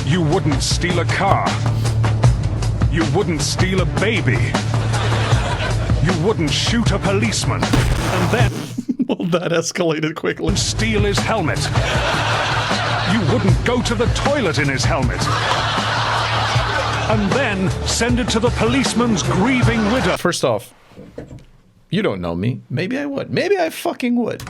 You wouldn't steal a car. You wouldn't steal a baby. You wouldn't shoot a policeman. And then... Well, that escalated quickly. Steal his helmet. You wouldn't go to the toilet in his helmet. And then send it to the policeman's grieving widow. First off, you don't know me. Maybe I would. Maybe I fucking would.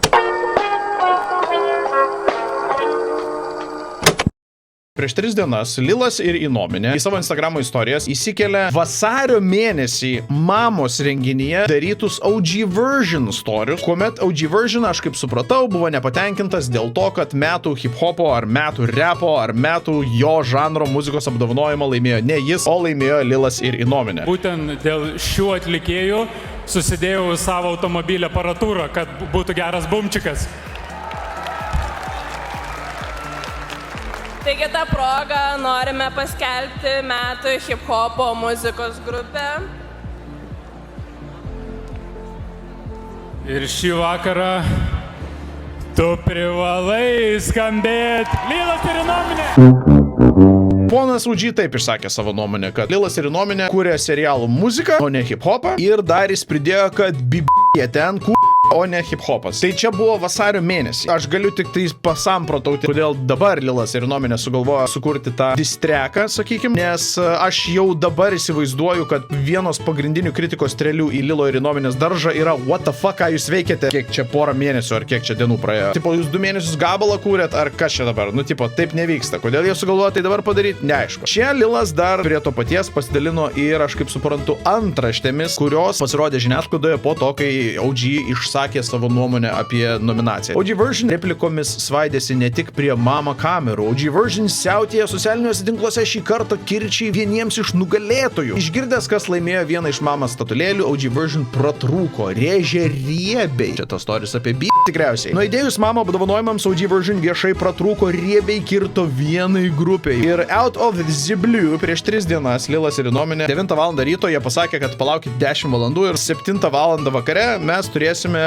Prieš 3 dienas Lilas ir Inominė į savo Instagramo istorijas įsikelia vasario mėnesį mamos renginyje darytus OG Version stories, kuomet OG Version, aš kaip supratau, buvo nepatenkintas dėl to, kad metų hip-hopo ar metų repo ar metų jo žanro muzikos apdovanojimą laimėjo ne jis, o laimėjo Lilas ir Inominė. Būtent dėl šių atlikėjų susidėjau savo automobilio aparatūrą, kad būtų geras bumčikas. Taigi tą progą norime paskelbti metų hip-hopo muzikos grupę. Ir šį vakarą tu privalai skambėti Lilas ir Inominė. Ponas OG taip išsakė savo nuomonę, kad Lilas ir Inominė kūrė serialų muziką, o ne hip-hopą, ir dar jis pridėjo, kad bibija ten o ne hip-hopas. Tai čia buvo vasario mėnesį. Aš galiu tik tai pasamprotauti, kodėl dabar Lilas ir Inominė sugalvojo sukurti tą distreką, sakykim, nes aš jau dabar įsivaizduoju, kad vienos pagrindinių kritikos strėlių į Lilo ir Inominės daržą yra what the fuck, ką jūs veikiate, kiek čia porą mėnesių ar kiek čia dienų praėjo. Tipo, jūs 2 mėnesius gabalą kūrėt, ar kas čia dabar? Nu, tipo, taip nevyksta. Kodėl jie sugalvojo tai dabar padaryti? Neaišku. Čia Lilas dar prie to paties pasidalino ir, aš kaip suprantu, antraštėmis, kurios pasirodė žiniasklaidoje po to, kai OG išsakė savo nuomonę apie nominaciją. OG Version replikomis svaidėsi ne tik prie mama kamerų. OG Version siautėje socialiniuose tinkluose šį kartą kirčiai vieniems iš nugalėtojų. Išgirdęs, kas laimėjo vieną iš mama statulėlių, OG Version pratrūko, rėžė riebiai. Čia tas storis apie tikriausiai. Nuaidėjus mama apdovanojimams, OG Version viešai pratrūko, riebiai kirto vienai grupiai. Ir out of the blue prieš 3 dienas Lilas ir Inominė 9 val. Ryto jie pasakė, kad palaukit 10 valandų ir 7 val. Vakare mes turėsime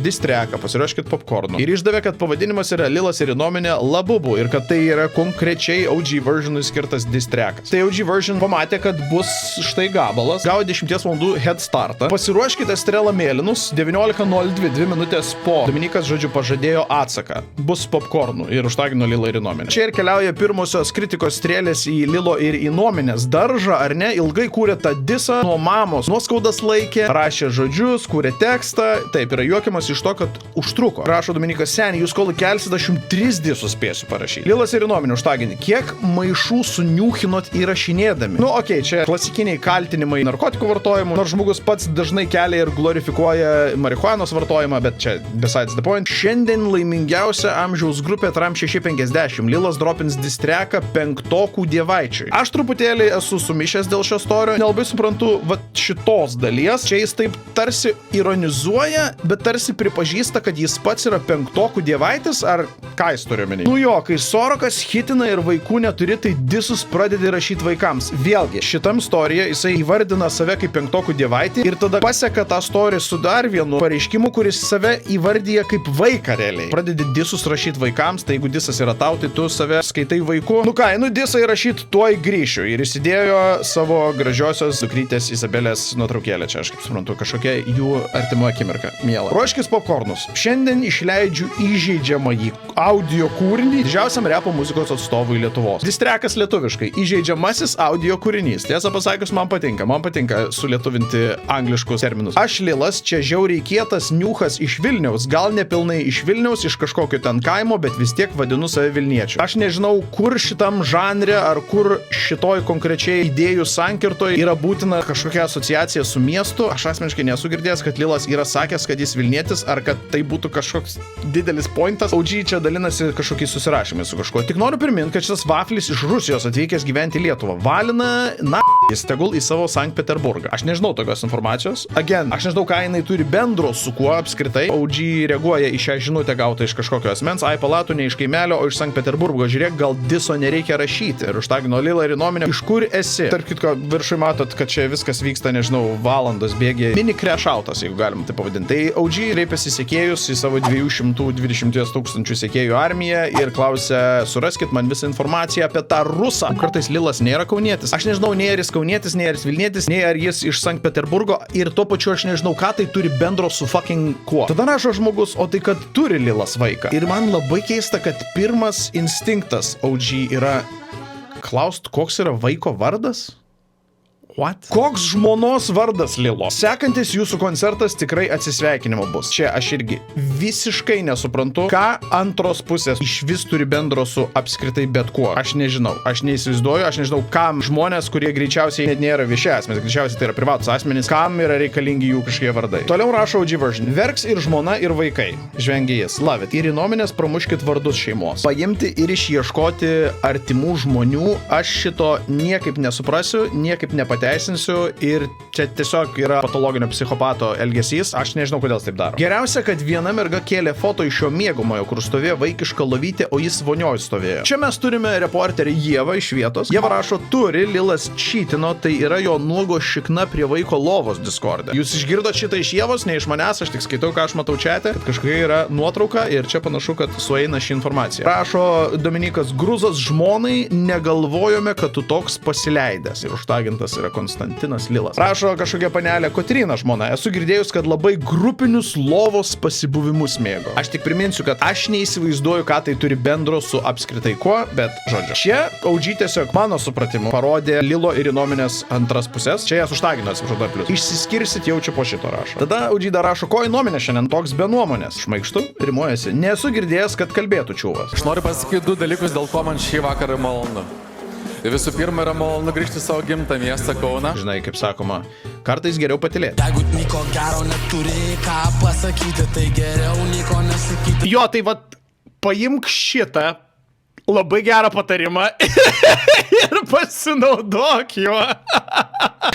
distreką, pasiruoškit popkornų. Ir išdavė, kad pavadinimas yra Lilas ir Inominė Labubu ir kad tai yra konkrečiai OG Versionui skirtas distrekas. Tai OG Version pamatė, kad bus štai gabalas, gavo 10 valandų head startą. Pasiruoškite strelą mėlynus, 19:02, 2 minutės po. Dominikas, žodžiu, pažadėjo atsaką. Bus popkornų ir užtagino Lilą ir Inominę. Čia ir keliauja pirmosios kritikos strėlės į Lilo ir Inominės daržą, ar ne? Ilgai kūrė tą disą, nuo mamos nuoskaudas laikė, rašė žodžius, kūrė tekstą, taip yra juokiamas iš to, kad užtruko. Rašo Dominikas, seniai, jūs kol kelsit, aš jums 3 disus spėsiu parašyti. Lilas ir Inominė užtaginį. Kiek maišų suniuchinot įrašinėdami? Nu, okei, čia klasikiniai kaltinimai narkotikų vartojimu, nors žmogus pats dažnai kelia ir glorifikuoja marihuanos vartojimą, bet čia besides the point. Šiandien laimingiausia amžiaus grupė Tram 650. Lilas dropins distreką 5-okų dievaičiui. Aš truputėlį esu sumišęs dėl šio storio, nelabai suprantu šitos dalies. Čia jis taip tarsi ironizuoja, bet tarsi pripažįsta, kad jis pats yra 5-okų dievaitis, ar ką jis turi omeny? Nu jo, kai Sorokas hitina ir vaikų neturi, tai disus pradedi rašyti vaikams. Vėlgi, šitam storija jisai įvardina save kaip 5-okų dievaitį ir tada paseka tą storį su dar vienu pareiškimu, kuris save įvardyja kaip vaiką realiai. Pradedi disus rašyti vaikams, tai jeigu disas yra tau, tai tu save skaitai vaiku. Nu ką, disai rašyti tuoj grįšiu. Ir įsidėjo savo gražiosios dukrytės Izabelės nuotraukėlę. Čia aš kaip suprantu, kažkokia jų artimo akimirka. Miela. Ruoškis popkornus. Šiandien išleidžiu įžeidžiamąjį audio kūrinį didžiausiam repo muzikos atstovui Lietuvos. Distrekas lietuviškai. Įžeidžiamasis audio kūrinys. Tiesą pasakius, man patinka. Man patinka sulietuvinti angliškus terminus. Aš Lilas, čia žiauriai kietas niuchas iš Vilniaus. Gal nepilnai iš Vilniaus, iš kažkokio ten kaimo, bet vis tiek vadinu save Vilniečiu. Aš nežinau, kur šitam žanre ar kur šitoj konkrečiai idėjų sankirtoj yra būtina kažkokia asociacija su miestu. Aš asmeniškai nesu girdėjęs, kad Lilas yra sakęs, kad jis Vilnietis, ar kad tai būtų kažkoks didelis pointas. OG čia dalinasi kažkokiais susirašymais su kažkuo. Tik noriu priminti, kad šitas vaflis iš Rusijos atvykęs gyventi į Lietuvą. Valina, na, jis tegul į savo Sankt Peterburgą. Aš nežinau tokios informacijos. Again, aš nežinau, ką jinai turi bendro su kuo apskritai. OG reaguoja į šią žinutę gautą iš kažkokio asmens. Ai, palatų, ne iš kaimelio, o iš Sankt Peterburgo. Žiūrėk, gal diso nereikia rašyti. Ir užtagino Lilą ir Inominę. Iš kur esi? Tarp kitko, viršui matot, kad čia viskas vyksta, nežinau, valandos bėgiai. Mini crash outas, jeigu galim tai pavadinti. Tai OG kreipėsi sekėjus į savo 220 000 sekėjų armiją ir klausė, suraskit man visą informaciją apie tą rusą. Kartais Lilas nėra kaunietis. Aš nežinau, nei ar jis kaunietis, nei ar jis Vilnietis, nei ar jis iš Sankt Peterburgo ir tuo pačiu aš nežinau, ką tai turi bendro su fucking kuo. Tada rašo žmogus, o tai kad turi Lilas vaiką. Ir man labai keista, kad pirmas instinktas OG yra klaust, koks yra vaiko vardas? What? Koks žmonos vardas Lilo? Sekantis jūsų koncertas tikrai atsisveikinimo bus. Čia aš irgi visiškai nesuprantu, ką antros pusės iš vis turi bendro su apskritai bet kuo. Aš nežinau, aš neįsivaizduoju, aš nežinau, kam žmonės, kurie greičiausiai net nėra vieši asmenys, greičiausiai tai yra privatus asmenys, kam yra reikalingi jų kažkokie vardai. Toliau rašo OG version. Verks ir žmona, ir vaikai. Žvengia jis. Love it. Ir Inominės pramuškit vardus šeimos. Paimti ir išieškoti artimų žmonių. Aš šito niekaip nesuprasiu, niekaip nepateisinsiu ir čia tiesiog yra patologinio psichopato elgesys. Aš nežinau, kodėl taip daro. Geriausia, kad viena merga kėlė foto iš jo miegamojo, kur stovėjo vaikiška lovytė, o jis vonioj stovėjo. Čia mes turime reporterį Ievą iš vietos. Ieva rašo, turi, Lilas čytino, tai yra jo nuogo šikna prie vaiko lovos Discorde. Jūs išgirdot šitą iš Ievos, ne iš manęs, aš tik skaitau, ką aš matau čiate, kad kažkokia yra nuotrauka ir čia panašu, kad sueina ši informacija. Rašo Dominikas Gruzas, žmonai negalvojome, kad tu toks pasileidęs. Ir užtagintas yra Konstantinas Lilas. Rašo kažkokia panelė Kotryna žmona. Esu girdėjus, kad labai grupinius lovos pasibuvimus mėgo. Aš tik priminsiu, kad aš neįsivaizduoju, ką tai turi bendro su apskritai kuo, bet žodžiu. Čia OG tiesiog mano supratimu parodė Lilo ir Inominės antras pusės. Čia jas užtagino, atsiprašau, dar plius. Išsiskirsit jau čia po šito rašo. Tada OG dar rašo, ko Inominė šiandien toks be nuomonės. Šmaikštu, rimuojasi. Nesu girdėjęs, kad kalbėtų čiūvas. Aš noriu pasakyti du dalykus, dėl ko man šį vakarą malonu. Visų pirma, yra malonu grįžti savo gimtą miestą Kauną. Žinai, kaip sakoma, kartais geriau patylėti. Jeigu nieko gero neturi ką pasakyti, tai geriau nieko nesakyti. Jo, tai vat, paimk šitą labai gerą patarimą ir pasinaudok juo.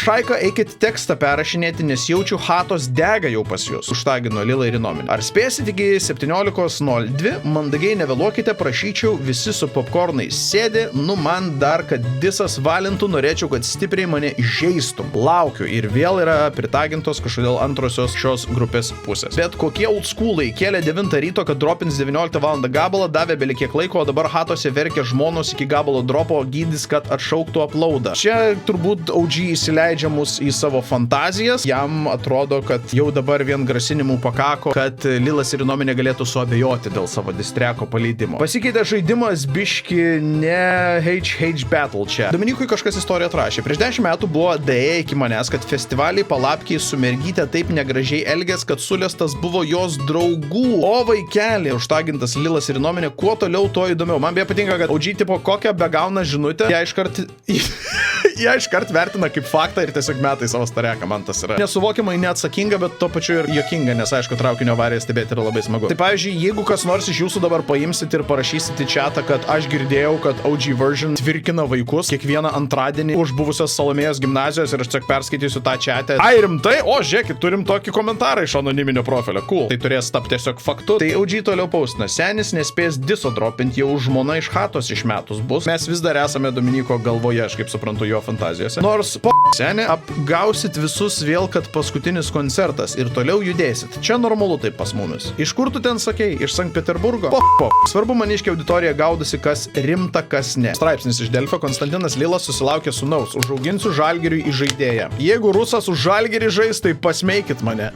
Šaika, eikit tekstą perrašinėti, nes jaučiu chatos dega jau pas jūs. Užtagino Lila ir Inominė. Ar spėsit iki 17:02? Mandagiai nevėluokite, prašyčiau, visi su popkornais sėdi, nu man dar, kad disas valintų, norėčiau, kad stipriai mane žeistum. Laukiu ir vėl yra pritagintos kažkodėl antrosios šios grupės pusės. Bet kokie old schoolai kėlė 9 ryto, kad dropins 19 val. Gabalą, davė belikiek laiko, o dabar hatose verkia žmonos iki gabalo dropo, gydys, kad atšauktų uploadą. Čia turbūt OG įsileidžia mus į savo fantazijas. Jam atrodo, kad jau dabar vien grasinimų pakako, kad Lilas ir Inominė galėtų suabejoti dėl savo distreko paleidimo. Pasikeitė žaidimas biški ne HH Battle čia. Dominikui kažkas istoriją atrašė. Prieš 10 metų buvo DE iki manęs, kad festivaliai palapkiai su mergytė taip negražiai elgės, kad sulestas buvo jos draugų. O vaikelį, užtagintas Lilas ir Inominė, kuo toliau, to įdomiau. Man beje patinka, kad OG tipo kokią begauna žinutę, ją iškart vertina kaip faktą ir tiesiog metai savo stareką. Man tas yra nesuvokiamai neatsakinga, bet to pačiu ir juokinga, nes aišku, traukinio avariją stebėti yra labai smagu. Tai pavyzdžiui, jeigu kas nors iš jūsų dabar paimsit ir parašysit į chatą, kad aš girdėjau, kad OG version tvirkina vaikus kiekvieną antradienį už buvusios Salomėjos gimnazijos ir aš tiesiog perskaitysiu tą chatą. Ai, rimtai? O, žiūrėkit, turim tokį komentarą iš anoniminio profilio. Cool. Tai turės tapti tiesiog faktu. Tai OG toliau paustina. Senis nespės diso dropint, jau žmona iš chatos išmetus bus. Mes vis dar esame Dominiko galvoje, aš kaip suprantu jo fantazijose. Nors senė, apgausit visus vėl, kad paskutinis koncertas ir toliau judėsit. Čia normalu taip pas mumis. Iš kur tu ten sakei? Iš Sankt Peterburgo? Svarbu maniškiai auditorija gaudusi, kas rimta, kas ne. Straipsnis iš Delfio. Konstantinas Lilas susilaukė sūnaus. Užauginsiu Žalgiriui į žaidėją. Jeigu rusas už Žalgirį žais, tai pasmeikit mane.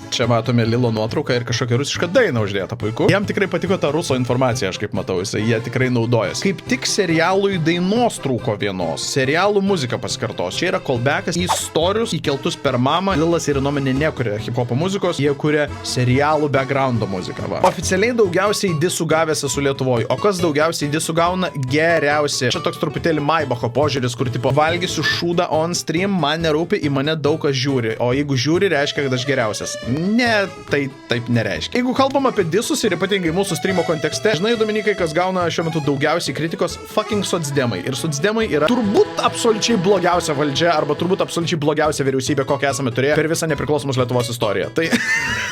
Čia matome Lilo nuotrauką ir kažkokią rusišką dainą uždėtą, puiku. Jam tikrai patiko ta ruso informacija, aš kaip matau, jie tikrai naudojasi. Kaip tik serialui dainos trūko vienos. Serialų muzika pasikartos. Čia yra callbackas į istorius įkeltus per mamą. Lilas ir Inominė nekuria hip-hopo muzikos, jie kuria serialų backgroundo muziką. Va. Oficialiai daugiausiai disų gavęs esu Lietuvoje. O kas daugiausiai disų gauna? Geriausiai. Čia toks truputėlį Maibacho požiūris, kur tipo valgysiu šūdą on stream, man nerūpi, į mane daug kas žiūri. O jeigu žiūri, reiškia, kad aš geriausias. Ne, tai taip nereiškia. Jeigu kalbam apie disus ir ypatingai mūsų streamo kontekste, žinai, Dominikai, kas gauna šiuo metu daugiausiai kritikos, fucking socdemai. Ir socdemai yra turbūt absoliučiai blogiausia valdžia arba turbūt absoliučiai blogiausia vyriausybė, kokią esame turėję per visą nepriklausomos Lietuvos istoriją. Tai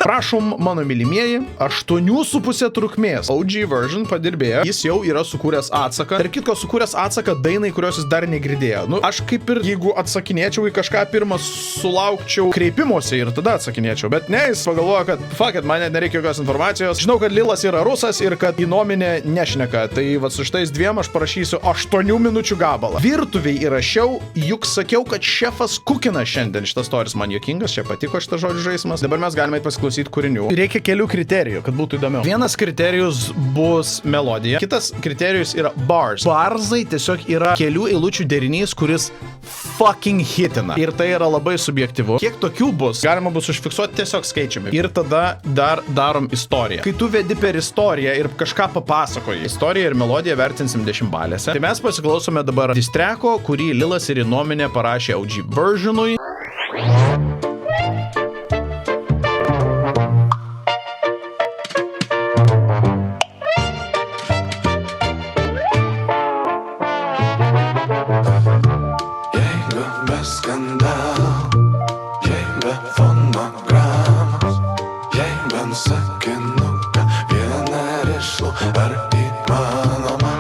prašom, mano mylimieji, 8,5 trukmės OG version padirbėjo, jis jau yra sukūręs atsaką. Ir kitko sukūręs atsaką dainai, kurios jis dar negirdėjo. Nu, aš kaip ir, jeigu atsakinėčiau į kažką, pirmą sulaukčiau kreipimosi ir tada atsakinėčiau. Bet ne, jis pagalvojo, kad fuck it, man net nereikia jokios informacijos. Žinau, kad Lilas yra rusas ir kad į nuomonę nešneka. Tai va su šitais dviem aš parašysiu 8 minučių gabalą. Virtuviai įrašiau, juk sakiau, kad šefas kukina šiandien. Šitas storis man juokingas, čia patiko šitas žodžių žaismas. Dabar mes galime pasiklausyti kūrinių. Reikia kelių kriterijų, kad būtų įdomiau. Vienas kriterijus bus melodija, kitas kriterijus yra bars. Barzai tiesiog yra kelių eilučių derinys, kuris fucking hitina. Ir tai yra labai subjektyvu. Kiek tokių bus, galima bus užfiksuoti tiesiog skaičiumi. Ir tada dar darom istoriją. Kai tu vedi per istoriją ir kažką papasakoji, istoriją ir melodiją vertinsim 10 balėse. Tai mes pasiklausome dabar distreko, kurį Lilas ir Inominė parašė OG versionui.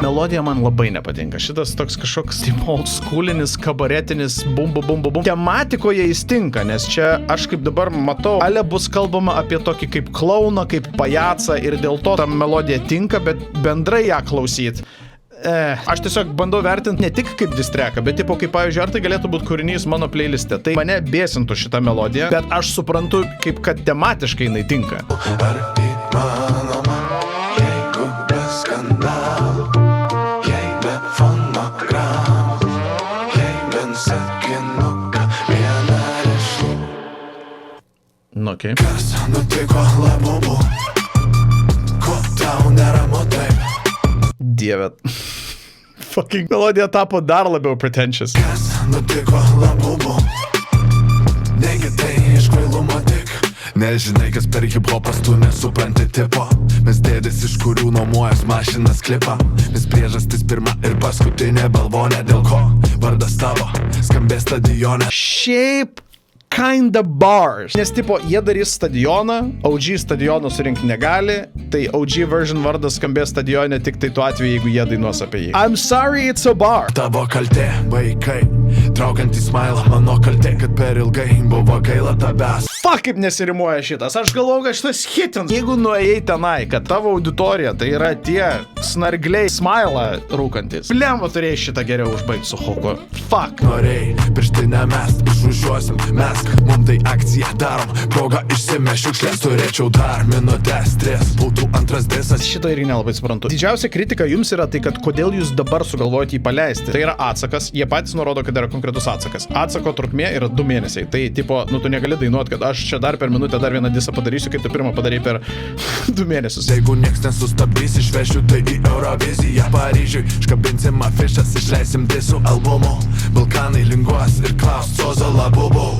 Melodija man labai nepatinka. Šitas toks kažkoks old schoolinis, kabaretinis bum. Tematikoje jis tinka, nes čia aš kaip dabar matau, ale bus kalbama apie tokį kaip klauną, kaip pajacą ir dėl to ta melodija tinka, bet bendrai ją klausyt. Aš tiesiog bandau vertinti ne tik kaip distreką, bet tipo kaip, pavyzdžiui, ar tai galėtų būti kūrinys mano playliste. Tai mane bėsintų šitą melodiją, bet aš suprantu, kaip kad tematiškai jinai tinka. Ar įmanoma, jeigu be skandalų, jei be fonogramų, jei bent sakinuką vieną rišlų. Nu, okei. Kas nutiko labubu, ko tau neramu taip? Dieve. Fucking melodija tapo dar labiau pretentious. Kas nutiko labubu? Negi tai iš kvailumo tik. Nežinai, kas per hip-hopas, tu nesupranti tipo. Mes dėdės, iš kurių nuomojas mašinas klipą. Mes priežastis pirma ir paskutinė balvonė, dėl ko vardas tavo skambės stadione. Šiaip kinda bars. Nes tipo, jie darys stadioną, OG stadiono surinkti negali, tai OG version vardas skambės stadione tik tai tuo atveju, jeigu jie dainuos apie jį. I'm sorry, it's a bar. Tavo kaltė, vaikai, traukiant į smilą, mano kaltė, kad per ilgai buvo gaila tavęs. Fuck, kaip nesirimuoja šitas. Aš galvoju, kad šitas hitins. Jeigu nuėjai tenai, kad tavo auditorija tai yra tie snargliai smilą rūkantis. Blemba turėjai šitą geriau užbaigti su hoku. Fuck. Norėjai, prieš tai nemest, išrūšiuosim, mes mum tai akciją darom, progą išsimeš šiukšlės, turėčiau dar minutės 3, būtų antras disas. Šito irgi nelabai suprantu. Didžiausia kritika jums yra tai, kad kodėl jūs dabar sugalvojate jį paleisti. Tai yra atsakas, jie patys nurodo, kad yra konkretus atsakas. Atsako trukmė yra 2 mėnesiai. Tai tipo, nu tu negali dainuoti, kad aš čia dar per minutę dar vieną disą padarysiu, kaip tu pirmą padarai per 2 mėnesius. Jeigu nieks nesustabdys, išvešiu tai į Euroviziją Paryžiui, iškabinsim afišas, išleisim disų albumų, Balkanai linguos ir klaus Sozo labubu.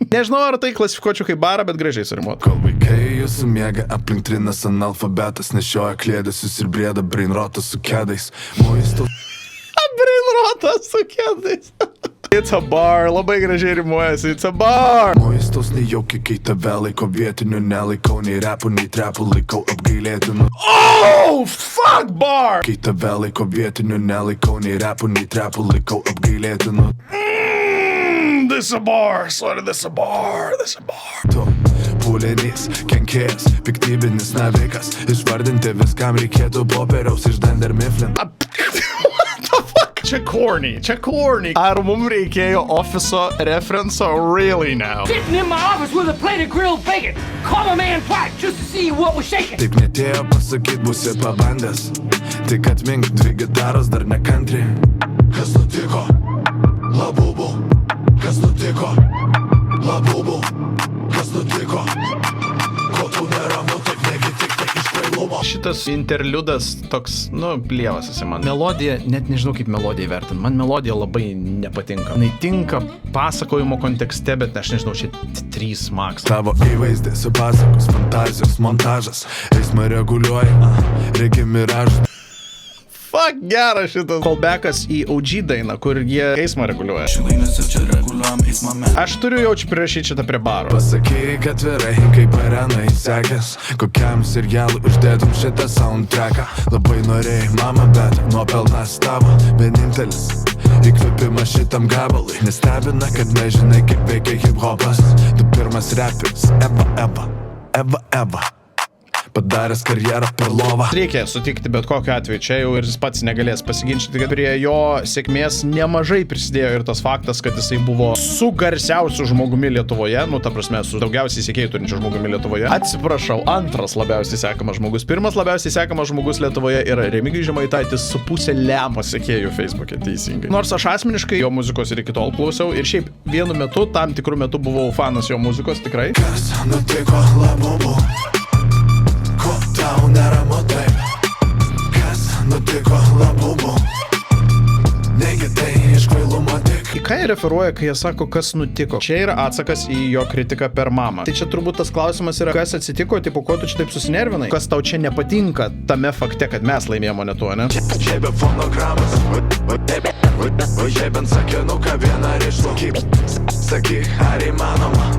Nežinau, ar tai klasifikuočiau kaip barą, bet gražiai surimuot. Kol vaikai jūsų miega, aplink trinas analfabetas, nešioja klėdesius ir brieda brainrotas su kedais. Brainrotas su kedais. It's a bar, labai gražiai rimuojasi, it's a bar. Muistos nejauki, kai tave laiko vietiniu, nelaikau nei repų, nei trepų, laikau apgailėtinu. Oh, fuck bar! Kai tave laiko vietiniu, nelaikau nei repų, nei trepų, laikau apgailėtinu. This a bar, sorry, this a bar. Tu, pulinys, kenkėjas, piktybinis navikas, išvardinti viskam reikėtų popieriaus iš Dunder Mifflin. What the fuck? Čia corny. Ar mums reikėjo ofiso referenso really now? Sitting in my office with a plate of grilled bacon. Call my man Pike just to see what was shaking. Taip netėjo pasakyt, būsi pabandęs. Tik atmink, 2 gitaros dar nekantri. Kas nutiko? Labubu. Kas nutiko? Labubu. Kas nutiko? Ko tu neramu, taip negi tik tai iš kvailumo. Šitas šitas interliudas toks, blievas esi man. Melodija, net nežinau kaip melodiją vertinti. Man melodija labai nepatinka. Jis tinka pasakojimo kontekste, bet aš nežinau, čia 3 maks. Tavo įvaizdis, pasakos, fantazijos, montažas, eismą reguliuoja, reikia miražą. Fuck, geras šitas callbackas į OG dainą, kur jie eismą reguliuoja. Aš turiu jaučiu prirašyti šitą prie baro. Pasakyk atvirai, kaip arenai sekės, kokiam serialui uždėtum šitą soundtracką. Labai norėjai, mama, bet nuopelnas tavo vienintelis įkvėpimas šitam gabalui. Nestebina, kad nežinai, kaip veikia hip-hopas. Tu pirmas reperis, Eva padaręs karjerą per lovą. Reikia sutikti bet kokiu atveju, čia jau ir jis pats negalės pasiginčyti, kad prie jo sėkmės nemažai prisidėjo ir tas faktas, kad jisai buvo su garsiausiu žmogumi Lietuvoje, ta prasme, su daugiausiai sekėjų turinčiu žmogumi Lietuvoje. Atsiprašau, antras labiausiai sekamas žmogus. Pirmas labiausiai sekamas žmogus Lietuvoje yra Remigijus Žemaitaitis su pusė lemo sekėjų Facebook'e, teisingai. Nors aš asmeniškai jo muzikos ir iki tol klausiau ir šiaip vienu metu, tam tikrų metu buvau fanas jo muzikos, tikrai. Kas nutiko labubu? Tau neramu taip, kas nutiko labubu, negi tai iš kvailumo tik. Į ką jie referuoja, kai jie sako, kas nutiko? Čia yra atsakas į jo kritiką per mamą. Tai čia turbūt tas klausimas yra, kas atsitiko, tipo, ko tu čia taip susinervinai? Kas tau čia nepatinka tame fakte, kad mes laimėjome, o ne tu, ne? Čia be fonogramas, o jei bent sakinuką vieną rišlų, sakyk, ar įmanoma,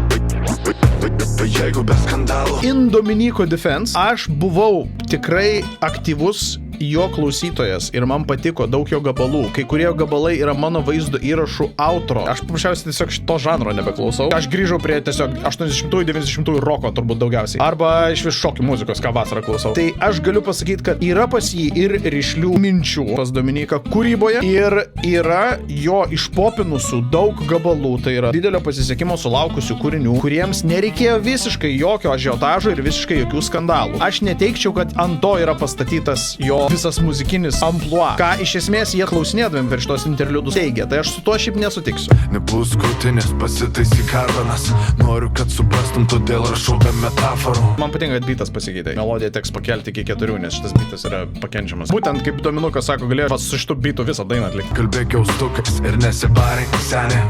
jeigu be skandalų. In Dominiko defense, aš buvau tikrai aktyvus jo klausytojas ir man patiko daug jo gabalų. Kai kurie gabalai yra mano vaizdo įrašų outro. Aš paprasčiausiai tiesiog šito žanro nebeklausau. Aš grįžau prie tiesiog 80-90 roko turbūt daugiausiai. Arba iš vis šokių muzikos, ką vasarą klausau. Tai aš galiu pasakyti, kad yra pas jį ir rišlių minčių pas Dominiką kūryboje ir yra jo išpopinusių daug gabalų. Tai yra didelio pasisekimo sulaukusių kūrinių, kuriems nereikėjo visiškai jokio ažiotažo ir visiškai jokių skandalų. Aš neteikčiau, kad ant to yra pastatytas jo visas muzikinis amplua, ką iš esmės jie klausinėdami per šitos interliudus teigia. Tai aš su tuo šiaip nesutiksiu. Nebus krūtinės, pasitaisyk kardonas. Noriu, kad suprastum, todėl rašau be metaforų. Man patinka, kad bitas pasikeitė. Melodiją teks pakelti iki 4, nes šitas bitas yra pakenčiamas. Būtent kaip Dominukas sako, galėjo su šitu bitu visą dainą atlikti. Kalbėk jaustukais ir nesibarink, senė.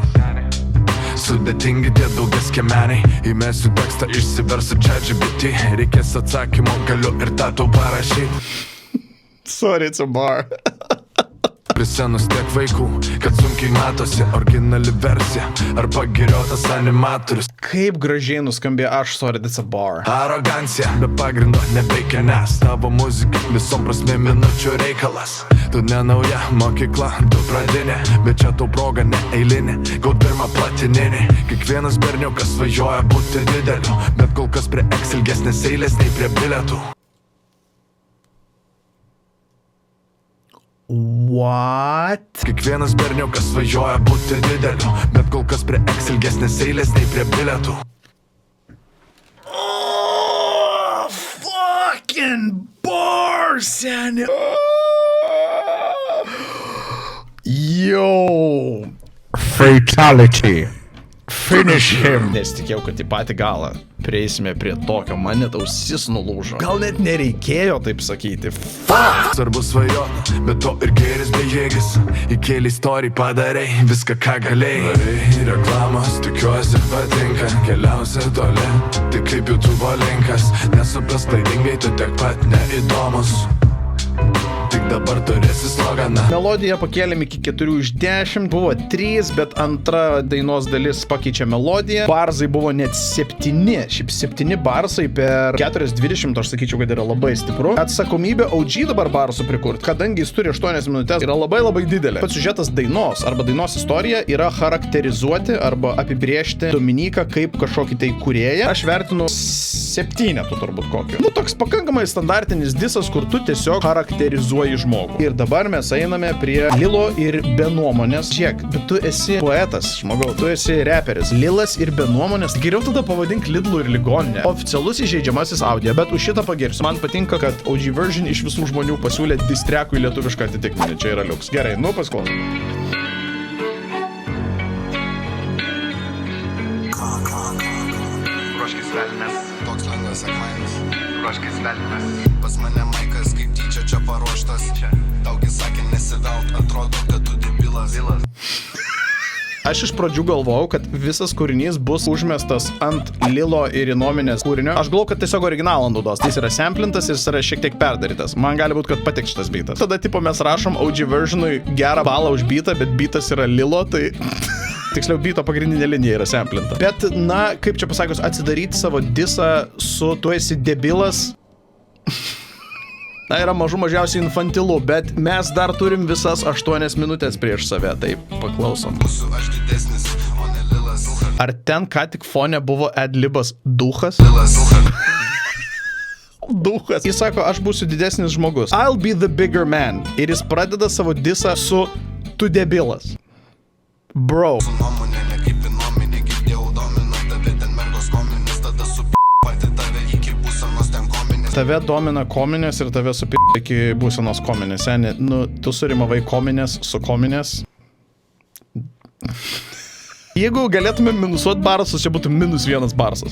Sudėtingi tie daugias kemeniai. Įmesiu tekstą, išsiversiu ChatGPT. Reikės atsakymo, galiu ir tą tau parašyti. Sorry, it's a bar. Prie scenos tiek vaikų, kad sunkiai matosi originali versija arba giriotas animatorius. Kaip gražiai nuskambėjo aš, sorry, it's a bar. Arogancija be pagrindo neveikia, nes tavo muzika visom prasmėm minučių reikalas. Tu ne nauja mokykla, tu pradinė, bet čia tau proga ne eilinė. Gaut pirmą platininį. Kiekvienas berniukas svajoja būti dideliu, bet kol kas prie X ilgesnės eilės nei prie bilietų. What? Kiekvienas berniukas svajoja būti dideliu, bet kol kas prie X ilgesnės eilės nei prie bilietų. Oh, fucking bar, seni. Yo. Fatality. Finish him. Nesitikėjau, kad į patį galą prieisime prie tokio, man net ausis nulūžo. Gal net nereikėjo taip sakyti. Fuck! Svarbu svajot, bet to ir gėris bejėgis. Įkėlė istorijai, padarei viską, ką galėjai. Darai reklamos, tikiuosi patinka, keliausi toli. Tik kaip YouTube linkas, nesupras klaidingai, tu tiek pat neįdomus. Tik dabar turėsi sloganą. Melodiją pakėlėm iki 4 iš 10, buvo 3, bet antra dainos dalis pakeičia melodiją. Barzai buvo net 7, šiaip 7 barsai per 4:20, aš sakyčiau, kad yra labai stipru. Atsakomybė OG dabar barsų prikurt, kadangi jis turi 8 minutės, yra labai siužetas. Pats siužetas dainos arba dainos istorija yra charakterizuoti arba apibrėžti Dominiką kaip kažkokį tai kūrėją. Aš vertinu 7 turbūt kokį. Toks pakankamai standartinis disas, kur tu tiesiog charakterizuoji žmogų. Ir dabar mes einame prie Lilo ir Be nuomonės. Žiūrėk, bet tu esi poetas, žmogau, tu esi reperis. Lilas ir Be nuomonės. Geriau tada pavadink Lidlu ir Ligoninė. Oficialus įžeidžiamasis audio, bet už šitą pagirsiu. Man patinka, kad OG version iš visų žmonių pasiūlė distrekui lietuvišką atitikmenį. Čia yra liuks. Gerai, pasklausom. Ruoškis velnės, toks lengvas sekmainis. troškis velnias. Pas mane maikas kaip tyčia čia paruoštas. Daugi sakė nesivelt, atrodo, kad tu debilas. Aš iš pradžių galvojau, kad visas kūrinys bus užmestas ant Lilo ir Inominės kūrinio. Aš galvojau, kad tiesiog originalą naudos. Tai jis yra samplintas ir jis yra šiek tiek perdarytas. Man gali būti, kad patiks šitas beatas. Tada tipo mes rašom OG versionui gerą balą už beatą, bet beatas yra Lilo, tai... Tiksliau, beato pagrindinė linija yra samplinta. Bet, na, kaip čia pasakius, atsidaryti savo disą su tu esi debilas... Na, yra mažiausiai infantilu, bet mes dar turim visas 8 minutės prieš save, tai paklausom. Ar ten ką tik fone buvo adlibas duchas? Duchas. Jis sako, aš būsiu didesnis žmogus. I'll be the bigger man. Ir jis pradeda savo disą su tu debilas. Bro. Tave domina kominės ir tave supė iki būsenos kominės. Seni, nu, tu surimavai kominės su kominės. Jeigu galėtume minusuoti barasus, čia būtų -1 barsas.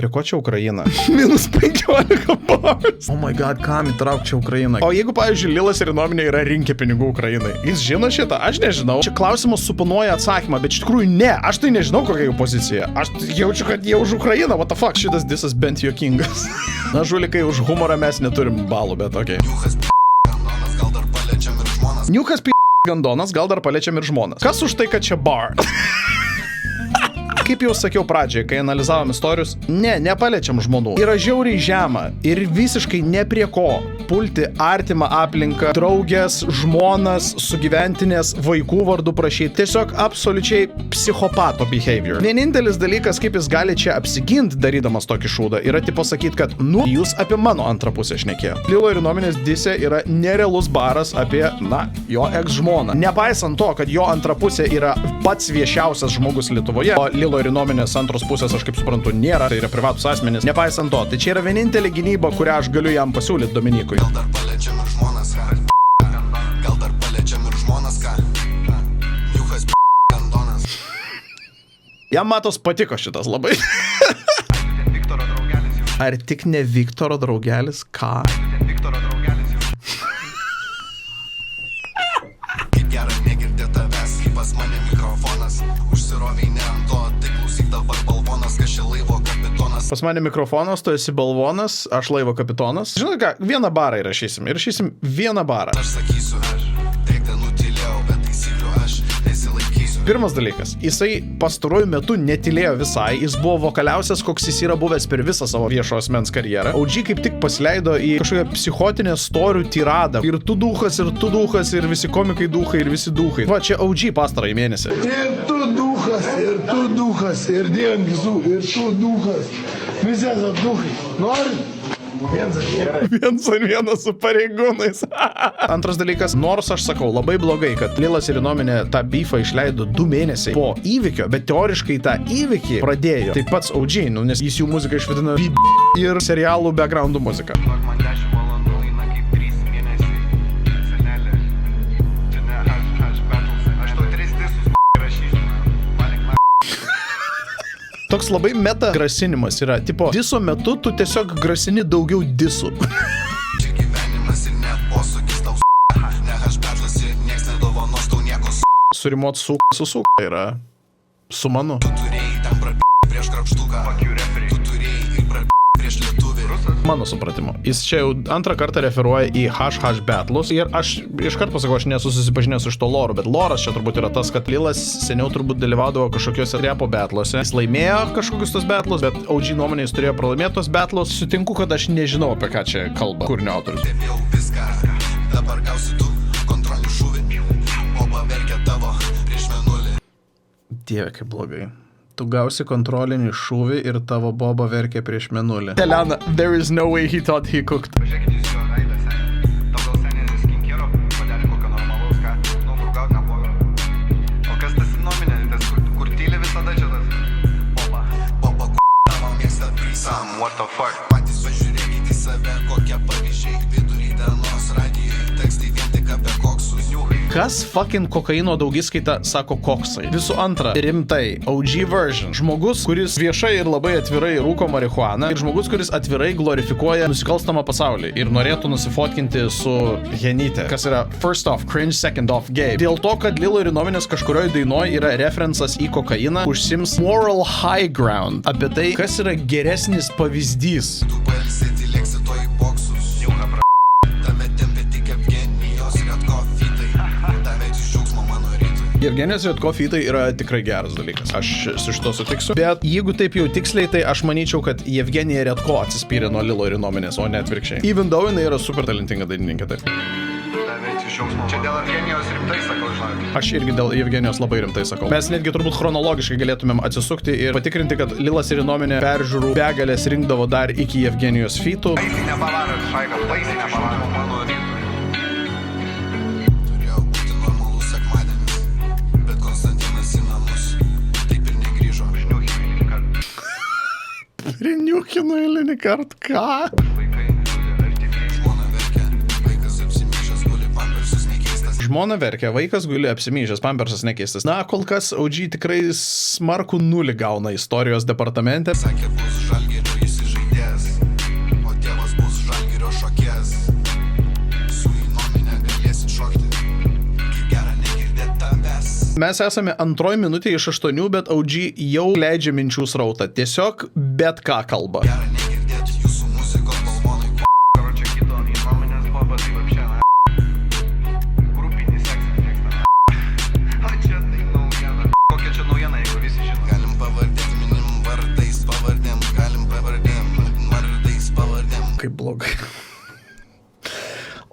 Prie ko čia Ukraina? -15 bars. Oh my god, kam įtrauk čia Ukrainą? O jeigu, pavyzdžiui, Lilas ir Inominė yra rinkę pinigų Ukrainai, jis žino šitą? Aš nežinau. Čia klausimas suponuoja atsakymą, bet iš tikrųjų ne. Aš tai nežinau, kokia jų pozicija. Aš jaučiu, kad jie už Ukrainą. What the fuck? Šitas disas bent juokingas. Na, žulikai, už humorą mes neturim balų, bet okei. Niukas gandonas, gal dar paliečiam ir žmonas. Kas už tai, kad čia bar? Kaip jau sakiau pradžioje, kai analizavom istorijus, nepaliečiam žmonų. Yra žiauriai žema ir visiškai ne prie ko pulti artimą aplinką, draugės, žmonas, sugyventinės, vaikų vardų prašyti. Tiesiog absoliučiai psichopato behavior. Vienintelis dalykas, kaip jis gali čia apsiginti darydamas tokį šūdą, yra tipo sakyti, kad, nu, jūs apie mano antrą pusę šnekėjo. Lilo ir Inominės disė yra nerealus baras apie, na, jo ex-žmoną. Nepaisant to, kad jo antra pusė yra pats viešiausias žmogus Lietuvoje, o Lilo ir Inominės antros pusės, aš kaip suprantu, nėra, tai yra privatus asmenys. Nepaisant to, tai čia yra vienintelė gynyba, kurią aš galiu jam pasiūlyti Dominikui. Gal dar paliečiam ir žmonas, gal dar paliečiam ir žmonas, ką? Niukas gandonas. Jam matos patiko šitas labai. Ar tik ne Viktoro draugelis, ką? Viktoro draugelis jau. Kaip gerai negirdė tavęs, pas mane mikrofonas. Užsiroviai ne ant to, tai klausyk dabar balvonas, kas čia laivo kapitonas. Pas mane mikrofonas, tu esi balvonas, aš laivo kapitonas. Žinai ką, vieną barą įrašysim vieną barą. Aš sakysiu, tiek ten nutilėjau, bet taisykliu aš nesilaikysiu. Pirmas dalykas, jisai pastaruoju metu netilėjo visai, jis buvo vokaliausias, koks jis yra buvęs per visą savo viešo asmens karjerą. OG kaip tik pasileido į kažkokią psichotinę storių tiradą. Ir tu duchas, ir visi komikai duchai, ir visi duchai. Va, čia OG pastarąjį mėnesį. Ir tu duchas, ir dien visų, ir tu duchas. Visi esat duchai. Nori? Viens ant vieno su pareigūnais. Antras dalykas, nors aš sakau labai blogai, kad Lilas ir Inominė tą beefą išleido 2 mėnesiai po įvykio, bet teoriškai tą įvykį pradėjo tai pats OG, nu, nes jis jų muziką išvadina ir serialų backgroundų muziką. Man 10 valandų eina kaip 3 mėnesiai. Senelė, čia ne aš betlausiu. Aš tau 3 disus rašysiu. Toks labai meta grasinimas yra, tipo, diso metu tu tiesiog grasini daugiau disų. Čia gyvenimas ir net posūkis tau ne aš betlausiu, nieks nedovanos tau nieko Surimot su yra su manu. Tu turėjai ten prieš krapštuką. Tu turėjai prieš lietuvį. Mano supratimu. Jis čia jau antrą kartą referuoja į Hash Battles ir aš iškart pasakau, aš nesu susipažinęs iš to loru, bet loras čia turbūt yra tas, kad Lilas seniau turbūt dalyvaudavo kažkokiuose repo battluose. Jis laimėjo kažkokius tos battles, bet OG nuomonė jis turėjo pralaimėti tos battles. Sutinku, kad aš nežinau, apie ką čia kalba kūrinio autorius. Dėvėjau viską, dabar gausi tu kontrolinį šūvį, o paverkia tavo prieš mėnulį. Dieve, kaip blogai. Tu gausi kontrolinį šūvį ir tavo boba verkia prieš mėnulį. Elena, there is no way he thought he cooked. Pažiūrėkit jūs jo veidą, seniai. Tau gal seniai skinkero, padarė kokio normalaus, ką? Nu, kur gaut neblogo. O kas tas Inominė, tas kur tyli visada čia tas? Boba tavo mėgsta prisam, what the fuck? Patys pažiūrėkit į save, kokie pavyzdžiai. Vidury dienos radijai, tekstai vien tik apie koksus. Niuhai, Kas fucking kokaino daugiskaita sako koksai? Visų antra, rimtai, OG version. Žmogus, kuris viešai ir labai atvirai rūko marihuaną ir žmogus, kuris atvirai glorifikuoja nusikalstamą pasaulį ir norėtų nusifotkinti su Henyte. Kas yra first off cringe, second off gay. Dėl to, kad Lilo ir Inominės kažkurioje dainoje yra referencas į kokainą, užsims moral high ground apie tai, kas yra geresnis pavyzdys. Tu pailsėti lėksi to į boksus. Tame tempė tik Evgenijos Redko fitai. Tave iš džiaugsmo mano rytui. Evgenijos Redko fitai yra tikrai geras dalykas. Aš su šito sutiksiu. Bet jeigu taip jau tiksliai, tai aš manyčiau, kad Evgenija Redko atsispyrė nuo Lilo ir Inominės, o ne atvirkščiai. Even though jinai yra super talentinga dainininkė, taip. Čia dėl Evgenijos rimtai sakau, žinai. Aš irgi dėl Evgenijos labai rimtai sakau. Mes netgi turbūt chronologiškai galėtumėm atsisukti ir patikrinti, kad Lilas ir Inominė peržiūrų begalės rinkdavo dar iki Evgenijos featų. Baisiai nepavarė, šaiga, baisiai nepavarė mano rytui. Turėjau būti normalus sekmadienis, bet Konstantinas į namus taip ir negrįžo. Priniukino eilinį kartą. Ką? Žmona verkia, vaikas guli apsimyžęs, pampersas nekeistas. Na, kol kas OG tikrai smarkų nulį gauna istorijos departamente. Sakė, bus Žalgirio įsižaidės, o tėvas bus Žalgirio šokės. Su Inominė galėsit šokti, kaip gera negirdėt tavęs. Mes esame antroji minutė iš 8, bet OG jau leidžia minčių srautą. Tiesiog bet ką kalba. Gera negirdėt jūsų muzikos balvonai. Karočią kito Inominės baba, tai vapšė. Kaip blogai.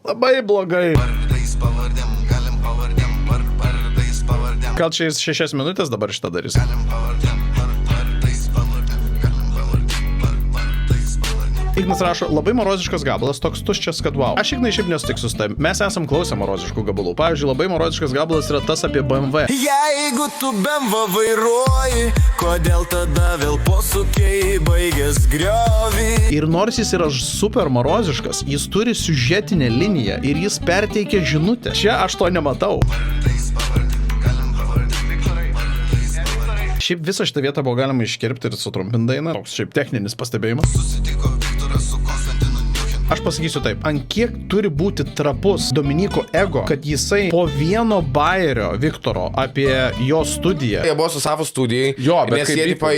Labai blogai. Vardais pavardėm, galim pavardėm, vardais pavardėm. Gal čia 6 minutės dabar šitą darys? Galim pavardėm, vardais pavardėm, galim pavardėm, vardais pavardėm. Ignas rašo, labai moroziškas gabalas, toks tuščias, kad wow. Aš Ignai šiaip nesutiksiu su tavim. Mes esam klausę moroziškų gabalų. Pavyzdžiui, labai moroziškas gabalas yra tas apie BMW. Jeigu tu BMW vairuoji, kodėl tada vėl posūkiai baigės griovį? Ir nors jis yra super moroziškas, jis turi siužetinę liniją ir jis perteikia žinutę. Čia aš to nematau. Vardais pavardėm, galim pavardėm, vardais pavardėm. Šiaip visą šitą vietą buvo galima iškirpti ir sutrumpinti dainą. Toks šiaip techninis pastebėjimas. Susitiko Viktoras su Konstantinu Niuchen. Aš pasakysiu taip, ant kiek turi būti trapus Dominiko ego, kad jisai po vieno bajerio Viktoro apie jo studiją. Jie buvo su savo studijai, Jo, bet nes kaip jie tipo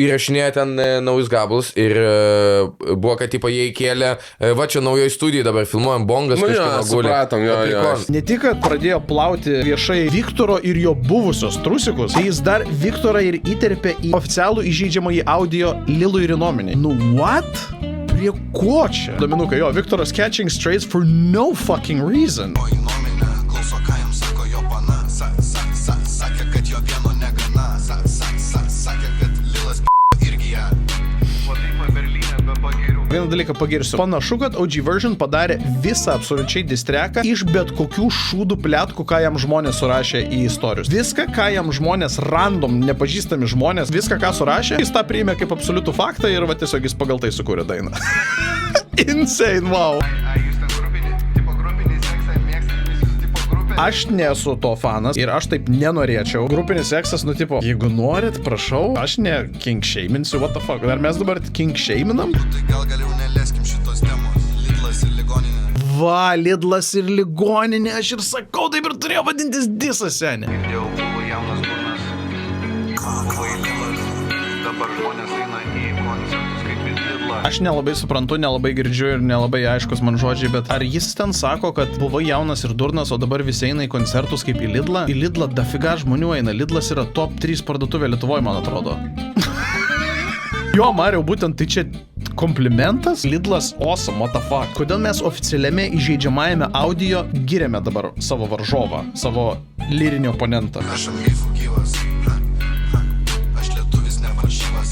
įrašinėjo ten naujus gabalus ir buvo, kad tipo jie įkėlė, va čia naujoj studijai dabar filmuojam bongas, Nu jo, kažkieno guli. supratom, jo. Aprikon. Ne tik, kad pradėjo plauti viešai Viktoro ir jo buvusios trusikus, tai jis dar Viktorą ir įterpė į oficialų įžeidžiamąjį audio Lilui ir Inominei. Nu, what? Prie ko čia? Dominukai, jo, Viktoras catching strays for no fucking reason. O Inominė klauso, ką jam sako jo pana. Sakė, kad jo vieno negana. Sakė, kad Lilas irgi ją. O taip, Berlyne be pagirių. Vieną dalyką pagirsiu. Panašu, kad OG version padarė visą absoliučiai distreką iš bet kokių šūdų pletkų, ką jam žmonės surašė į istorijus. Viską, ką jam žmonės random, nepažįstami žmonės, viską, ką surašė, jis tą priėmė kaip absoliutų faktą ir va tiesiog jis pagal tai sukūrė dainą. Insane, wow. Jūs ten grupinį seksą mėgstat, visi tipo grupė. Aš nesu to fanas ir aš taip nenorėčiau. Grupinis seksas, nu tipo, jeigu norit, prašau, aš ne king shaminsiu, what the fuck. Ar mes dabar king shaminam? Tai gal galiau neleskim šitos temos. Lidlas ir ligoninė. Va, Lidlas ir ligoninė, aš ir sakau, taip ir turėjo vadintis disas, senė. Girdėjau, buvo jaunas burnas. Kvailimas. Dabar žmonės eina į koncertus kaip į Lidlą. Aš nelabai suprantu, nelabai girdžiu ir nelabai aiškus man žodžiai, bet ar jis ten sako, kad buvo jaunas ir durnas, o dabar visi eina į koncertus kaip į Lidlą? Į Lidlą dafiga žmonių eina. Lidlas yra top 3 parduotuvė Lietuvoje, man atrodo. Jo, Mariau, būtent tai čia komplimentas? Lidlas awesome, what the fuck. Kodėl mes oficialiame įžeidžiamajame audio giriame dabar savo varžovą, savo lyrinį oponentą? Aš amgyfų gyvas. Aš lietuvis nevaržyvas.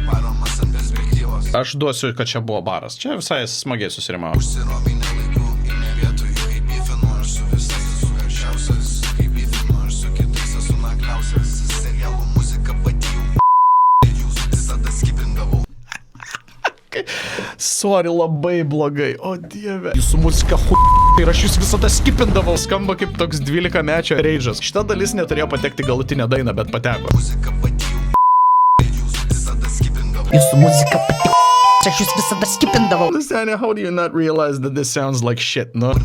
Varomas ant perspektyvos. Aš duosiu, kad čia buvo baras. Čia visai smagiai susirimavo. Užsirobai nelaiku ir ne vietoj. Kaip įfinu, aš su visais esu garšiausias. Kaip įfinu, aš su kitais esu nakliausias. Serialų muzika patijau. Ir jūs visada skipindavau. So sorry, labai blogai. O dieve. Jūsų muzika ir aš jūs visada skipindavau. Skamba kaip toks 12-mečio raidžas. Šita dalis neturėjo patekti galutinę dainą, bet pateko. Jūsų muzika pati. Aš jūs visada skipindavau. Seni, how do you not realize that this sounds like shit, no?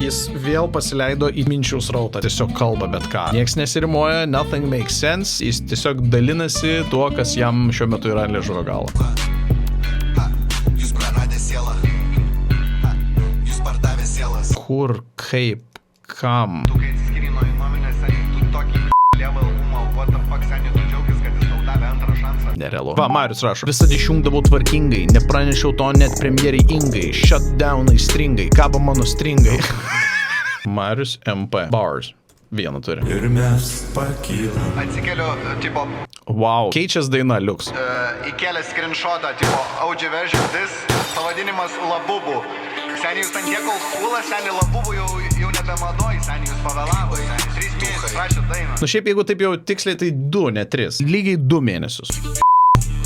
Jis vėl pasileido į minčių srautą, tiesiog kalba bet ką. Niekas nesirimuoja, nothing makes sense, jis tiesiog dalinasi tuo, kas jam šiuo metu yra ant liežuvio galo. Jūs praradė sielą. Jūs pardavė sielas. Kur, kaip, kam? Tu kai atsiskiri nuo nuomonės, seniai, tu tokį level albumą, what the fuck, seniai, tu džiaugis, kad jis tau davė antrą šansą. Nerealu. Va, Marius rašo. Visada išjungdavau tvarkingai, nepranešiau to net premjeriai Ingai. Shutdownai stringai, kabo mano stringai. Marius MP. Bars. Vieną turi. Ir mes pakylam. Atsikeliu, tipo, Wow. Keičias daina, liuks. įkėlė screenshotą, tipo, audio version this, pavadinimas Labubu. Seniai, jūs ant tiek kol skūla, seniai, Labubu jau nebemadoj, seniai, jūs pavėlavo, seniai, 3 mėnesius prašėt dainą. Nu šiaip jeigu taip jau tiksliai, tai 2, ne 3. Lygiai 2 mėnesius.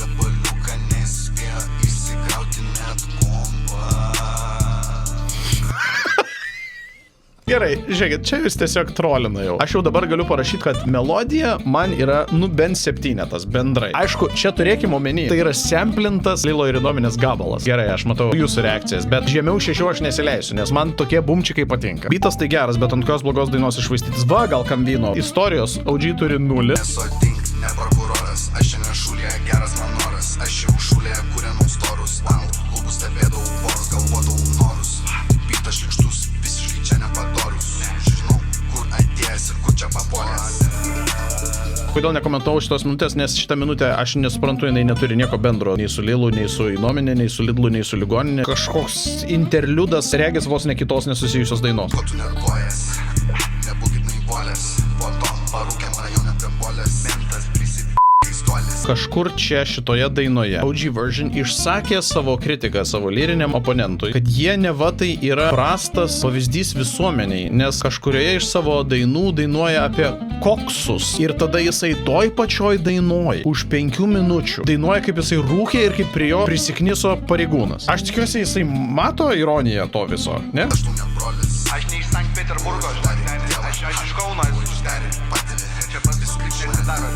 Gabaliuką nespėjo įsikrauti net kompą. Gerai, žiūrėkit, čia jūs tiesiog trolina jau. Aš jau dabar galiu parašyti, kad melodija man yra, bent 7 bendrai. Aišku, čia turėkime omeny, tai yra samplintas Lilo ir Innominės gabalas. Gerai, aš matau jūsų reakcijas, bet žemiau 6 aš nesileisiu, nes man tokie bumčikai patinka. Bitas tai geras, bet ant kokios blogos dainos išvaistytis. Va, gal kam vyno. Istorijos OG turi 0. Nesodink, ne prokuroras, aš čia nešulė, geras man noras, aš jau šulė, kūrenau storus, klubus stebėdavau, poros galvodavau norus, bitas šlikštus, visiškai čia nepadorus, žinau, kur atėjęs ir kur čia papuolęs. Kodėl nekomentavau šitos minutės, nes šitą minutę aš nesuprantu, jinai neturi nieko bendro nei su Lilu, nei su Innominė, nei su Lidlu, nei su Ligoninė. Kažkoks interliudas, regis vos ne kitos nesusijusios dainos. Ko tu nervuojas, nebūkit naivolės, po to parūkėm rajone prie polės, mentas prisipė įstolis. Kažkur čia šitoje dainoje OG version išsakė savo kritiką savo lyriniam oponentui, kad jie neva tai yra prastas pavyzdys visuomeniai, nes kažkurioje iš savo dainų dainuoja apie koksus ir tada jisai toj pačioj dainoj už 5 minučių dainuoja, kaip jisai rūkė ir kaip prie jo prisikniso pareigūnas. Aš tikiuosi, jisai mato ironiją to viso, ne? Aš tu ne brolis, Aš ne iš Sankt Peterburgo, aš iš Kauno esu. Čia pas viskai čia nedaro.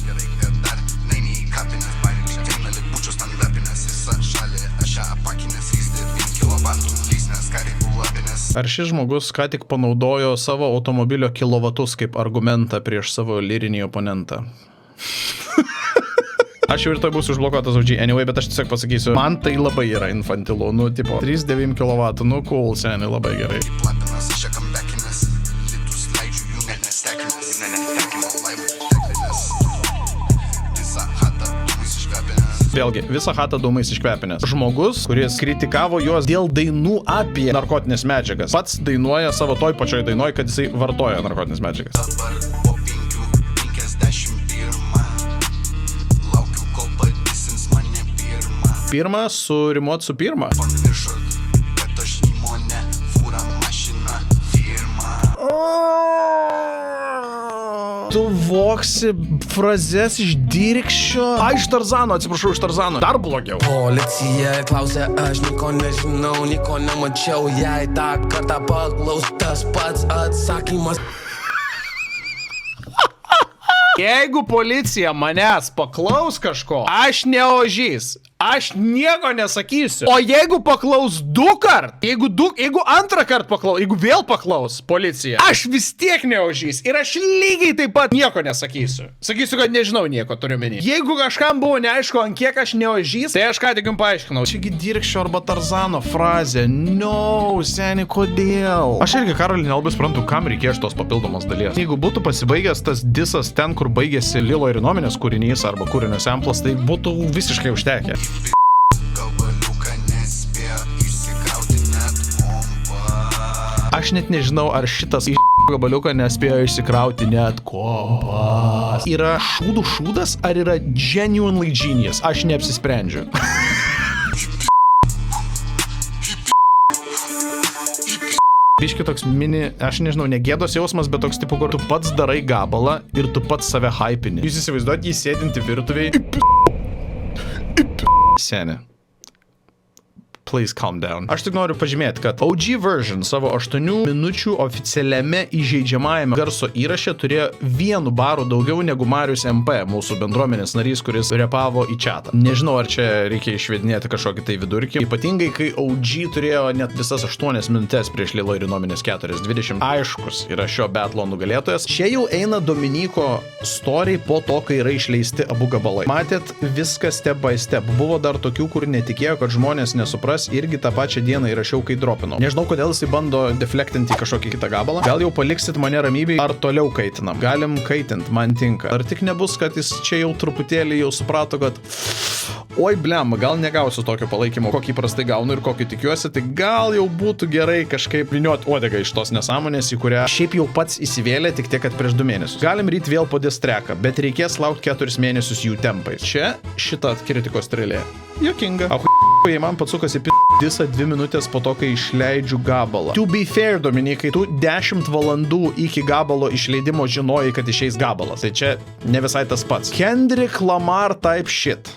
gerai, kad dar neini į kapines, bairiai, teina lik būčiau stand-upinės, visa šalė, aš ją apakinės, lysti 5 kilovatų, lysnės, kariai lapinės. Ar šis žmogus ką tik panaudojo savo automobilio kilovatus kaip argumentą prieš savo lyrinį oponentą? Aš jau ir tai būsiu užblokuotas OG anyway, bet aš tiesiog pasakysiu, man tai labai yra infantilu, tipo 3-9 kW, cool, seniai, labai gerai. Lapinas, aš ją kambekinės, litus leidžiu jų net nestekinės, laimų teklinės, visą hatą dūmais iškvepinės. Vėlgi, visą hatą dūmais iškvepinės. Žmogus, kuris kritikavo juos dėl dainų apie narkotinės medžiagas, pats dainuoja savo toj pačioj dainoj, kad jisai vartoja narkotinės medžiagas. Dabar po 5:51 laukiu, kol padisins mane pirmą. Pirma, surimuot su pirma. Pamiršot, kad aš įmonė, fūra, mašina, firma. Tu voksi frazes iš Dirkščio. Iš Tarzano, atsiprašau, iš Tarzano. Dar blogiau. Policija klausia, aš nieko nežinau, nieko nemačiau, jei tą kartą paklaus tas pats atsakymas. Jeigu policija manęs paklaus kažko, aš neožys. Aš nieko nesakysiu. O jeigu paklaus 2 kart, jeigu antrą kartą paklaus, jeigu vėl paklaus policija, aš vis tiek neožys. Ir aš lygiai taip pat nieko nesakysiu. Sakysiu, kad nežinau nieko, turiu menį. Jeigu kažkam buvo neaišku, ant kiek aš neožys, tai aš ką tik jums paaiškinau. Čiagi Dirkščio arba Tarzano frazė. No, seniai, kodėl? Aš irgi, Karolį, nelabai suprantu, kam reikėjo šitos papildomos dalies. Jeigu būtų pasibaigęs tas disas ten, kur baigėsi Lilo ir Innominės kūrinys arba kūrinio samplas, tai būtų visiškai užtekę. Gabaliuką nespėjo įsikrauti net kompą. Aš net nežinau, ar šitas gabaliuką nespėjo išsikrauti net kompas. Yra šūdų šūdas, ar yra genuinely genius? Aš neapsisprendžiu. Biški toks mini, aš nežinau, negėdos jausmas, bet toks tipo, kur tu pats darai gabalą ir tu pats save hypini. Jūs įsivaizduot jį sėdinti virtuviai. Seni. Please calm down. Aš tik noriu pažymėti, kad OG version savo 8 minučių oficialiame įžeidžiamajame garso įraše turėjo 1 baru daugiau negu Marius MP, mūsų bendruomenės narys, kuris repavo į chatą. Nežinau, ar čia reikia išvedinėti kažkokį tai vidurkį. Ypatingai, kai OG turėjo net visas 8 minutės prieš Lilo ir Inominės 4:20. Aiškus yra šio batlo nugalėtojas. Čia jau eina Dominiko story po to, kai yra išleisti abu gabalai. Matėt viską step by step. Buvo dar tokių, kur netikėjo, kad žmonės nesupras, irgi tą pačią dieną įrašiau, kai dropinau. Nežinau, kodėl jisai bando deflektinti kažkokį kitą gabalą. Gal jau paliksit mane ramybėj, ar toliau kaitinam? Galim kaitint, man tinka. Ar tik nebus, kad jis čia jau truputėlį jau suprato, kad oi blem, gal negausiu tokio palaikymo, kokį prastai gaunu ir kokį tikiuosi, tai gal jau būtų gerai kažkaip vyniot uodegą iš tos nesąmonės, į kurią šiaip jau pats įsivėlė, tik tiek, kad prieš 2 mėnesius. Galim ryt vėl po distreką, bet reikės laukti 4 mėnesius jų tempais. Čia šita kritikos strėlė. Jokinga. Jei man pats sukasi visą 2 minutės po to, kai išleidžiu gabalą. To be fair, Dominikai, tu 10 valandų iki gabalo išleidimo žinojai, kad išeis gabalas. Tai čia ne visai tas pats. Kendrick Lamar type shit.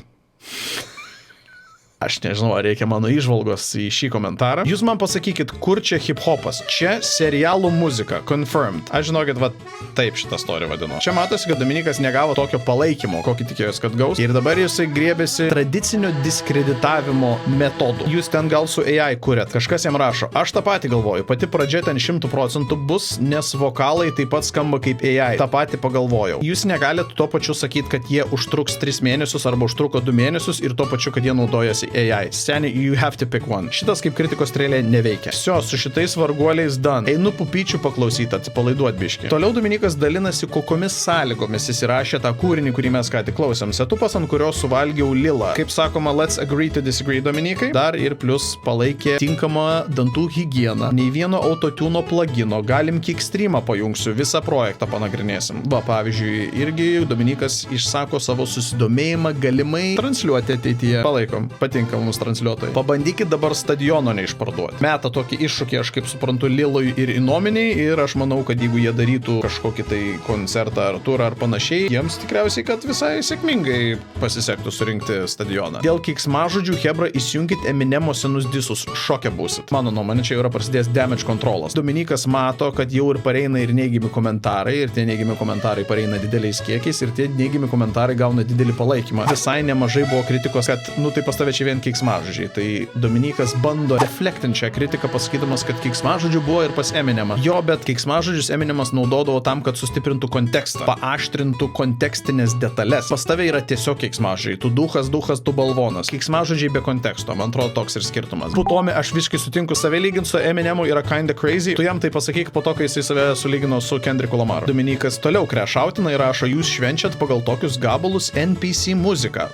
Aš nežinau, ar reikia mano įžvalgos į šį komentarą. Jūs man pasakykit, kur čia hip-hopas? Čia serialų muzika, confirmed. Aš žinokit, va taip šitą storį vadinu. Čia matosi, kad Dominikas negavo tokio palaikymo, kokį tikėjos, kad gaus. Ir dabar jisai griebėsi tradicinio diskreditavimo metodų. Jūs ten gal su AI kuriat. Kažkas jam rašo. Aš tą patį galvoju. Pati pradžia ten 100% bus, nes vokalai taip pat skamba kaip AI. Ta patį pagalvojau. Jūs negalit tuo pačiu sakyti, kad jie užtruks 3 mėnesius arba užtruko 2 mėnesius ir tuo pačiu, kad jie naudojasi AI. Seni, you have to pick one. Šitas kaip kritikos strėlė neveikia. Sio, su šitais varguoliais done. Einu pupyčių paklausyti, atsipalaiduot biškį. Toliau Dominikas dalinasi, kokiomis sąlygomis jis įrašė tą kūrinį, kurį mes ką tik klausėm. Setupas, ant kurio suvalgiau Lilą. Kaip sakoma, let's agree to disagree, Dominikai. Dar ir plus palaikė tinkamą dantų higieną. Nei vieno autotuno plugino. Galim kickstreamą pajungsiu, visą projektą panagrinėsim. Va, pavyzdžiui, irgi Dominikas išsako savo susidomėjimą galimai transliuoti ateityje. Palaikom, patinka mums transliuotojai. Pabandykit dabar stadiono neišparduoti. Meta tokį iššūkį, aš kaip suprantu, Lilui ir Inominiai, ir aš manau, kad jeigu jie darytų kažkokį tai koncertą ar turą ar panašiai, jiems tikriausiai, kad visai sėkmingai pasisektų surinkti stadioną. Dėl keiksmažodžių, hebra, įsijunkit Eminemo senus disus, šoke būsit. Mano nuomonė, čia yra prasidėjęs damage controlas. Dominikas mato, kad jau ir pareina ir neigiami komentarai, ir tie neigiami komentarai pareina dideliais kiekiais, ir tie neigiami komentarai gauna didelį palaikymą. Visai nemažai buvo kritikos, kad, tai pas tave čia vien keiksmažodžiai. Tai Dominikas bando deflektinti šią kritiką, pasakydamas, kad keiksmažodžių buvo ir pas Eminemą. Jo, bet keiksmažodžius Eminemas naudodavo tam, kad sustiprintų kontekstą, paaštrintų kontekstinės detalės. Pas tave yra tiesiog keiksmažodžiai. Tu duchas, tu balvonas. Keiksmažodžiai be konteksto. Man atrodo, toks ir skirtumas. Putomi, aš visiškai sutinku, save lyginti su Eminemu yra kinda crazy. Tu jam tai pasakyk po to, kai jisai save sulygino su Kendricku Lamaru. Dominikas toliau krešautina ir rašo, jūs švenčiat pagal tokius gabalus NPC muziką.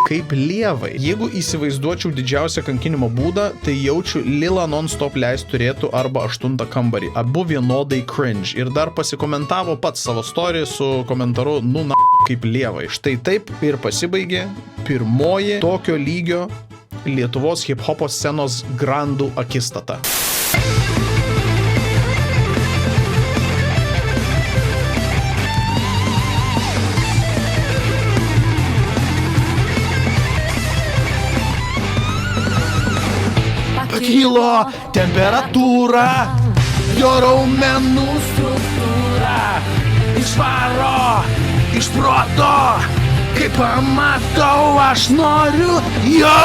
Kaip lievai. Jeigu įsivaizduočiau didžiausią kankinimo būdą, tai jaučiu Lila non-stop leist turėtų arba 8 kambarį. Abu vienodai cringe. Ir dar pasikomentavo pats savo story su komentaru, kaip lievai. Štai taip ir pasibaigė pirmoji tokio lygio Lietuvos hip-hopo scenos grandų akistata. Pakilo temperatūra, jo raumenų struktūra išvaro iš proto, kai pamatau, aš noriu jo.